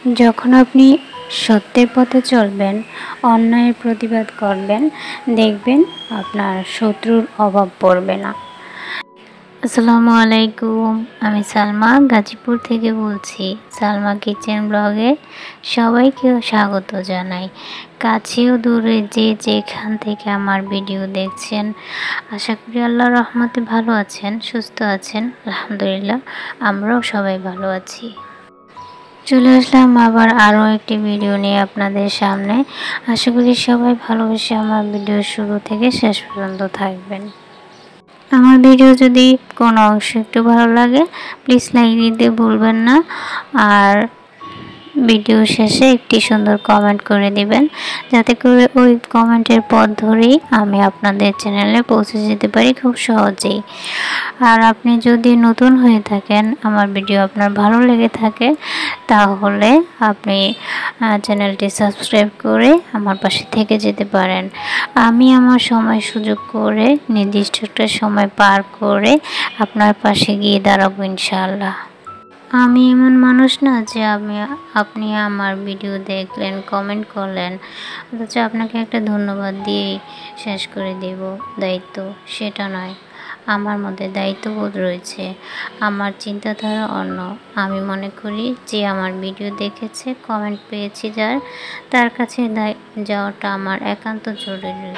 যখন আপনি সত্যের পথে চলবেন, অন্যায়ের প্রতিবাদ করবেন, দেখবেন আপনার শত্রুর অভাব পড়বে না। আসসালামু আলাইকুম, আমি সালমা গাজীপুর থেকে বলছি। সালমা কিচেন ব্লগে সবাইকে স্বাগত জানাই। কাছে ও দূরে যে যেখান থেকে আমার ভিডিও দেখছেন, আশা করি আল্লাহর রহমতে ভালো আছেন, সুস্থ আছেন। আলহামদুলিল্লাহ, আমরাও সবাই ভালো আছি। চলে আসলাম আবার আরও একটি ভিডিও নিয়ে আপনাদের সামনে। আশা করি সবাই ভালোবেসে আমার ভিডিও শুরু থেকে শেষ পর্যন্ত থাকবেন। আমার ভিডিও যদি কোনো অংশ একটু ভালো লাগে, প্লিজ লাইক দিতে ভুলবেন না। আর ভিডিও শেষে একটি সুন্দর কমেন্ট করে দিবেন, যাতে করে ওই কমেন্টের পথ ধরেই আমি আপনাদের চ্যানেলে পৌঁছে যেতে পারি খুব সহজেই। আর আপনি যদি নতুন হয়ে থাকেন, আমার ভিডিও আপনার ভালো লেগে থাকে, তাহলে আপনি চ্যানেলটি সাবস্ক্রাইব করে আমার পাশে থেকে যেতে পারেন। আমি আমার সময় সুযোগ করে নির্দিষ্ট একটা সময় পার করে আপনার পাশে গিয়ে দাঁড়াবো ইনশাআল্লাহ। আমি এমন মানুষ না যে আপনি আমার ভিডিও দেখলেন, কমেন্ট করলেন, অথচ আপনাকে একটা ধন্যবাদ দিয়েই শেষ করে দেব দায়িত্ব, সেটা নয়। আমার মধ্যে দায়িত্ববোধ রয়েছে, আমার চিন্তাধারা অন্য। আমি মনে করি যে আমার ভিডিও দেখেছে, কমেন্ট পেয়েছি তার কাছে যাওয়াটা আমার একান্ত জরুরি।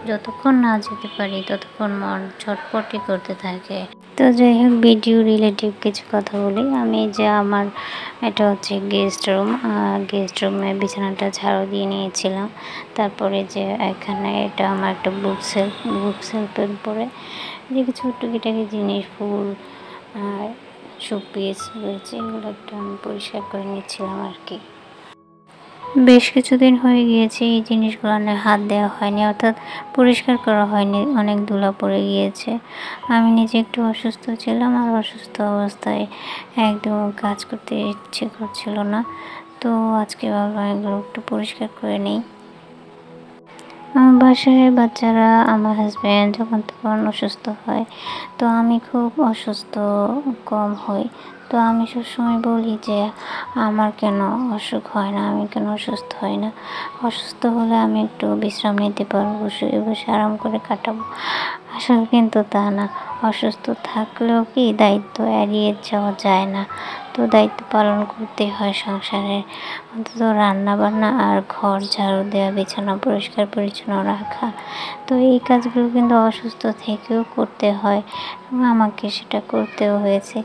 যতক্ষণ না যেতে পারি ততক্ষণ মন ছটপটি করতে থাকে। তো যাই হোক, ভিডিও রিলেটিভ কিছু কথা বলি। আমার এটা হচ্ছে গেস্ট রুম। গেস্ট রুমে বিছানাটা ঝাড়ু দিয়ে নিয়েছিলাম। তারপরে যে এখানে এটা আমার একটা বুক সেলফের উপরে যে কিছু টুকিটাকি জিনিস, ফুল, শোপিস রয়েছে, এগুলো একটু আমি পরিষ্কার করে নিচ্ছিলাম আর কি। বেশ কিছুদিন হয়ে গিয়েছে এই জিনিসগুলো নিয়ে হাত দেওয়া হয়নি, অর্থাৎ পরিষ্কার করা হয়নি, অনেক ধুলা পড়ে গিয়েছে। আমি নিজে একটু অসুস্থ ছিলাম, আর অসুস্থ অবস্থায় একদম কাজ করতে ইচ্ছে করছিল না। তো আজকে ভাবলাম এগুলো একটু পরিষ্কার করে নিই। আমার বাসায় বাচ্চারা, আমার হাজব্যান্ড যখন তখন অসুস্থ হয়, তো আমি খুব অসুস্থ কম হই। তো আমি সবসময় বলি যে আমার কেন অসুখ হয় না, আমি কেন অসুস্থ হই না। অসুস্থ হলে আমি একটু বিশ্রাম নিতে পারবো, বসে বসে আরাম করে কাটাবো। আসলে কিন্তু তা না। অসুস্থ থাকলেও কি দায়িত্ব এড়িয়ে যাওয়া যায় না। তো দায়িত্ব পালন করতে হয় সংসারের, অন্তত রান্না বান্না আর ঘর ঝাড়ু দেওয়া, বিছানা পরিষ্কার পরিচ্ছন্ন রাখা। তো এই কাজগুলো কিন্তু অসুস্থ থেকেও করতে হয়, এবং আমাকে সেটা করতেও হয়েছে।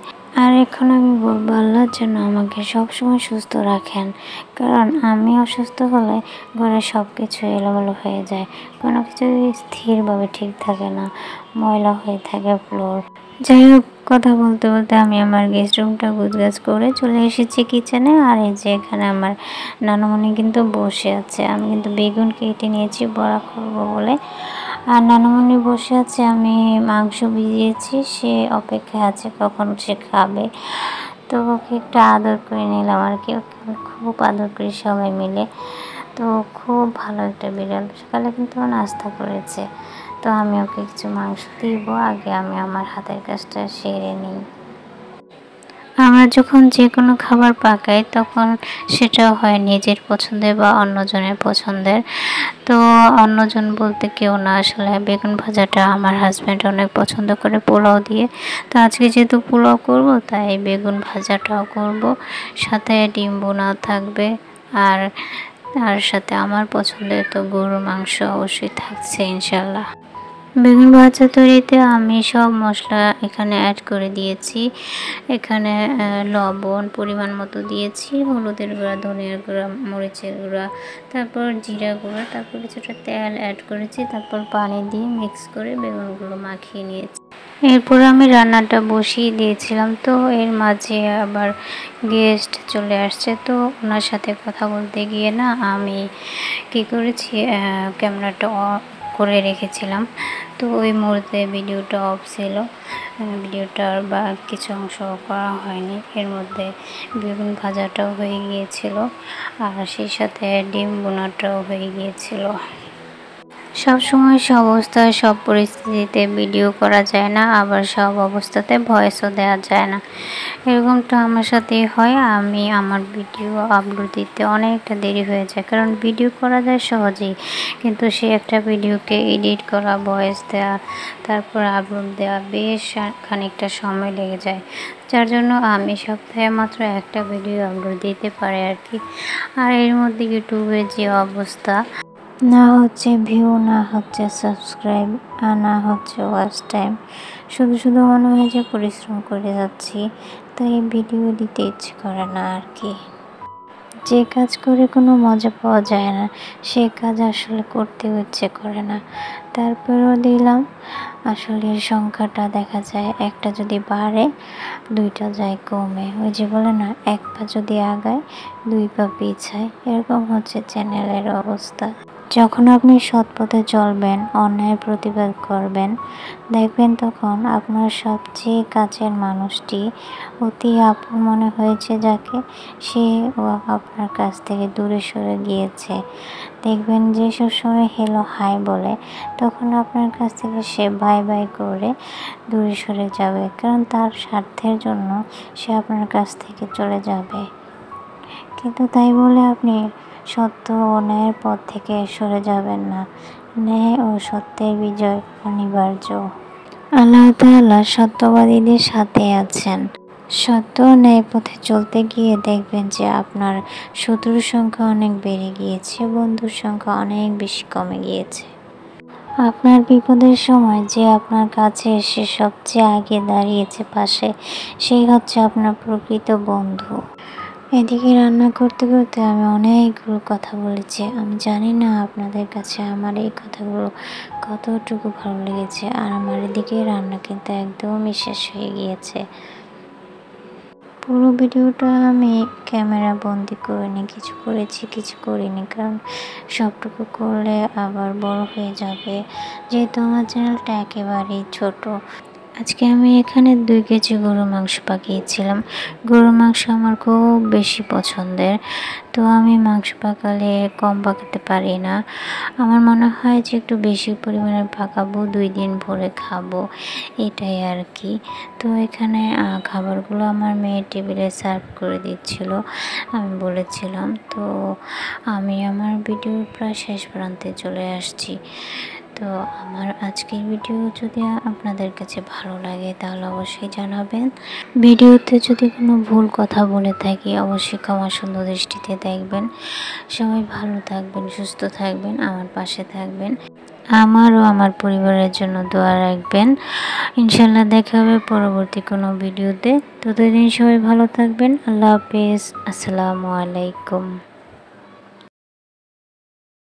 আর এখন আমি বলবো, আল্লাহ যেন আমাকে সবসময় সুস্থ রাখেন, কারণ আমি অসুস্থ হলে ঘরে সব কিছু এলোমেলো হয়ে যায়, কোনো কিছু স্থিরভাবে ঠিক থাকে না, ময়লা হয়ে থাকে ফ্লোর। যাই হোক, কথা বলতে বলতে আমি আমার গেস্ট রুমটা গুছগাছ করে চলে এসেছি কিচেনে। আর এই যে এখানে আমার নানুমণি কিন্তু বসে আছে। আমি কিন্তু বেগুন কেটে নিয়েছি বড়া করবো বলে, আর নানুমণি বসে আছে। আমি মাংস ভিজিয়েছি, সে অপেক্ষায় আছে কখন সে খাবে। তো ওকে একটু আদর করে নিলাম আর কি। ওকে খুব আদর করি সবাই মিলে। তো খুব ভালো একটা বিড়াল। সকালে কিন্তু নাস্তা করেছে। তো আমি ওকে কিছু মাংস দিব, আগে আমি আমার হাতের কাজটা সেরে নিই। আমরা যখন যে কোনো খাবার পাকাই, তখন সেটা হয় নিজের পছন্দের বা অন্যজনের পছন্দের। তো অন্যজন বলতে কেউ না, আসলে বেগুন ভাজাটা আমার হাজব্যান্ড অনেক পছন্দ করে পোলাও দিয়ে। তো আজকে যেহেতু পোলাও করব, তাই বেগুন ভাজাটাও করব, সাথে ডিম বোনা থাকবে। আর তার সাথে আমার পছন্দের তো গরুর মাংস অবশ্যই থাকছে ইনশাল্লাহ। বেগুন ভাজা তৈরিতে আমি সব মশলা এখানে অ্যাড করে দিয়েছি। এখানে লবণ পরিমাণ মতো দিয়েছি, হলুদের গুঁড়া, ধনিয়ার গুঁড়া, মরিচের গুঁড়া, তারপর জিরা গুঁড়া, তারপর কিছুটা তেল অ্যাড করেছি, তারপর পানি দিয়ে মিক্স করে বেগুনগুলো মাখিয়ে নিয়েছি। এরপর আমি রান্নাটা বসিয়ে দিয়েছিলাম। তো এর মাঝে আবার গেস্ট চলে আসছে, তো ওনার সাথে কথা বলতে গিয়ে না আমি কী করেছি, ক্যামেরাটা করে রেখেছিলাম। তো ওই মুহূর্তে ভিডিওটা অফ ছিল, ভিডিওটার বা কিছু অংশ করা হয়নি। এর মধ্যে বেগুন ভাজাটাও হয়ে গিয়েছিল, আর সেই সাথে ডিম বোনাটাও হয়ে গিয়েছিল। সব সময় সব অবস্থায় সব পরিস্থিতিতে ভিডিও করা যায় না, আবার সব অবস্থাতে ভয়েসও দেওয়া যায় না। এরকমটা আমার সাথেই হয়। আমি আমার ভিডিও আপলোড দিতে অনেকটা দেরি হয়ে যায়, কারণ ভিডিও করা যায় সহজেই, কিন্তু সে একটা ভিডিওকে এডিট করা, ভয়েস দেওয়া, তারপর আপলোড দেওয়া বেশ খানিকটা সময় লেগে যায়, যার জন্য আমি সপ্তাহে মাত্র একটা ভিডিও আপলোড দিতে পারি আর কি। আর এর মধ্যে ইউটিউবে যে অবস্থা, না হচ্ছে ভিউ, না হচ্ছে সাবস্ক্রাইব, আর না হচ্ছে ওয়াচ টাইম, শুধু শুধু মনে হয় যে পরিশ্রম করে যাচ্ছি, তাই ভিডিও দিতে ইচ্ছে করে না আর কি। যে কাজ করে কোনো মজা পাওয়া যায় না, সে কাজ আসলে করতেও ইচ্ছে করে না, তারপরেও দিলাম। আসলে সংখ্যাটা দেখা যায় একটা যদি বাড়ে, দুইটা যায় কমে। ওই যে বলে না, এক পা যদি আগায়, দুই পা পিছায়, এরকম হচ্ছে চ্যানেলের অবস্থা। যখন আপনি সৎ পথে চলবেন, অন্যায় প্রতিবাদ করবেন, দেখবেন তখন আপনার সবচেয়ে কাছের মানুষটি, অতি আপন মনে হয়েছে যাকে, সে ও আপনার কাছ থেকে দূরে সরে গিয়েছে। দেখবেন যে সবসময় হ্যালো হাই বলে, তখন আপনার কাছ থেকে সে বাই বাই করে দূরে সরে যাবে, কারণ তার স্বার্থের জন্য সে আপনার কাছ থেকে চলে যাবে। কিন্তু তাই বলে আপনি সত্য ও ন্যায়ের পথ থেকে সরে যাবেন না। ন্যায় ও সত্যের বিজয় অনিবার্য। আল্লাহ তাআলা সত্যবাদীদের সাথে আছেন। সত্য ও ন্যায় পথে চলতে গিয়ে দেখবেন যে আপনার শত্রুর সংখ্যা অনেক বেড়ে গিয়েছে, বন্ধুর সংখ্যা অনেক বেশি কমে গিয়েছে। আপনার বিপদের সময় যে আপনার কাছে এসে সবচেয়ে আগে দাঁড়িয়েছে পাশে, সেই হচ্ছে আপনার প্রকৃত বন্ধু। এদিকে রান্না করতে করতে আমি অনেকগুলো কথা বলেছি। আমি জানি না আপনাদের কাছে আমার এই কথাগুলো কতটুকু ভালো লেগেছে। আর আমার এদিকে রান্না কিন্তু একদমই শেষ হয়ে গিয়েছে। পুরো ভিডিওটা আমি ক্যামেরা বন্দি করিনি, কিছু করেছি কিছু করিনি, কারণ সবটুকু করলে আবার বড় হয়ে যাবে, যেহেতু আমার চ্যানেলটা একেবারেই ছোট। আজকে আমি এখানে 2 কেজি গরুর মাংস পাকিয়েছিলাম। গরুর মাংস আমার খুব বেশি পছন্দের, তো আমি মাংস পাকালে কম পাকাতে পারি না। আমার মনে হয় যে একটু বেশি পরিমাণে পাকাবো, 2 দিন ভরে খাবো, এটাই আর কি। তো এখানে খাবারগুলো আমার মেয়ে টেবিলে সার্ভ করে দিচ্ছিল, আমি বলেছিলাম। তো আমি আমার ভিডিও প্রায় শেষ প্রান্তে চলে আসছি। তো আমার আজকের ভিডিও যদি আপনাদের কাছে ভালো লাগে তাহলে অবশ্যই জানাবেন। ভিডিওতে যদি কোনো ভুল কথা বলে থাকি অবশ্যই ক্ষমা সুন্দর দৃষ্টিতে দেখবেন। সবাই ভালো থাকবেন, সুস্থ থাকবেন, আমার পাশে থাকবেন, আমার ও আমার পরিবারের জন্য দোয়া রাখবেন। ইনশাল্লাহ দেখা হবে পরবর্তী কোনো ভিডিওতে। ততদিন সবাই ভালো থাকবেন। আল্লাহ হাফেজ। আসসালামু আলাইকুম।